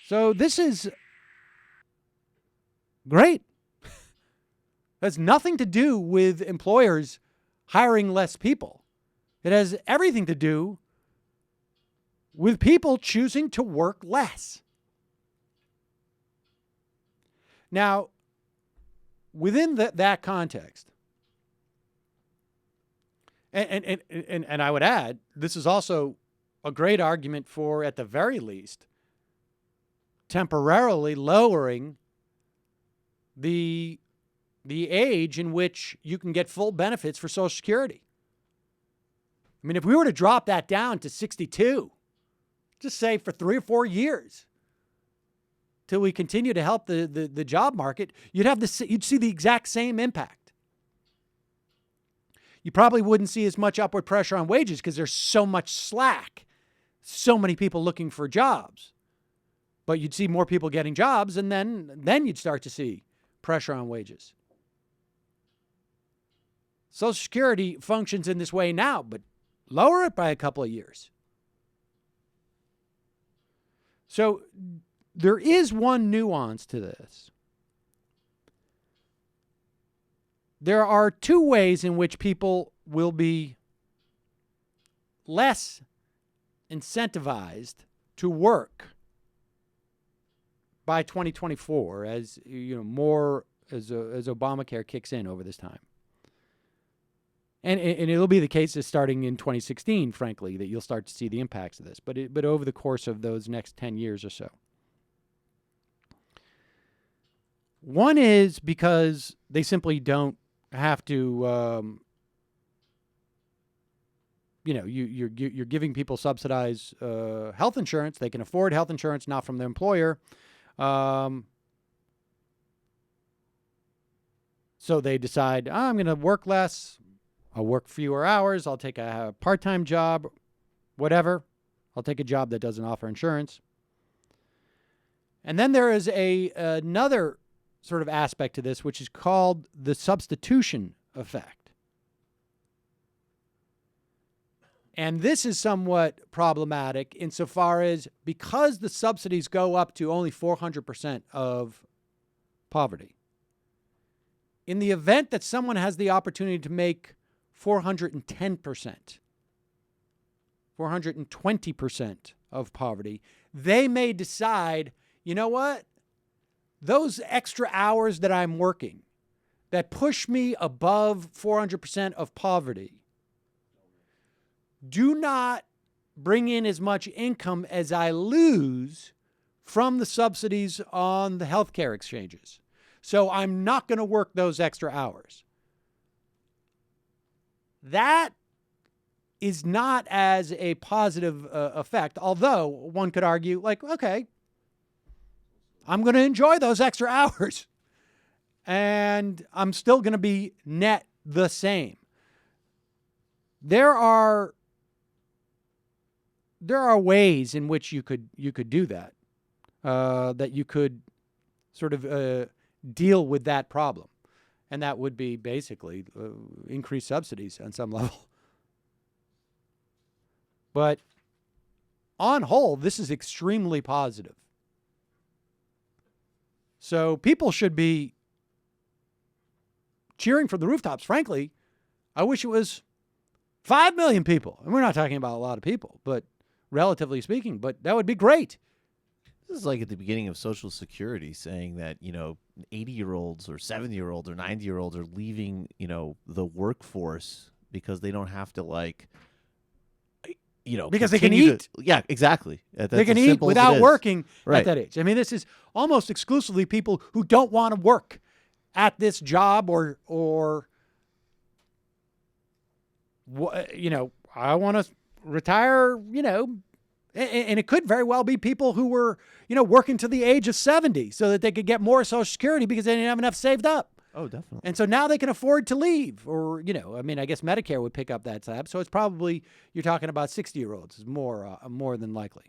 So this is great. It has nothing to do with employers hiring less people. It has everything to do with people choosing to work less. Now, within that context, and I would add, this is also a great argument for, at the very least, temporarily lowering the age in which you can get full benefits for Social Security. I mean, if we were to drop that down to 62, just say for 3 or 4 years, till we continue to help the job market, you'd see the exact same impact. You probably wouldn't see as much upward pressure on wages because there's so much slack, so many people looking for jobs. But you'd see more people getting jobs, and then you'd start to see pressure on wages. Social Security functions in this way now, but lower it by a couple of years. So there is one nuance to this. There are 2 ways in which people will be less incentivized to work by 2024, as more as Obamacare kicks in over this time. And it'll be the case starting in 2016, frankly, that you'll start to see the impacts of this. But over the course of those next 10 years or so. One is because they simply don't have to, you're giving people subsidized health insurance. They can afford health insurance, not from their employer. So they decide, I'm going to work less. I'll work fewer hours. I'll take a part-time job, whatever. I'll take a job that doesn't offer insurance. And then there is another sort of aspect to this, which is called the substitution effect. And this is somewhat problematic insofar as, because the subsidies go up to only 400% of poverty, in the event that someone has the opportunity to make 410%, 420% of poverty, they may decide, you know what? Those extra hours that I'm working that push me above 400% of poverty do not bring in as much income as I lose from the subsidies on the healthcare exchanges. So I'm not going to work those extra hours. That is not as a positive effect, although one could argue, like, okay, I'm going to enjoy those extra hours, and I'm still going to be net the same. There are ways in which you could do that, that you could sort of deal with that problem. And that would be basically increase subsidies on some level. But on whole, this is extremely positive. So people should be cheering from the rooftops. Frankly, I wish it was 5 million people. And we're not talking about a lot of people, but relatively speaking, but that would be great. This is like at the beginning of Social Security saying that, 80-year-olds or 70-year-olds or 90-year-olds are leaving, the workforce because they don't have to because they can eat. Yeah, exactly. They can eat without working at that age. I mean, this is almost exclusively people who don't want to work at this job or I want to retire, and it could very well be people who were, working to the age of 70 so that they could get more Social Security because they didn't have enough saved up. Oh, definitely. And so now they can afford to leave, or, I guess Medicare would pick up that tab. So it's probably, you're talking about 60-year-olds is more than likely.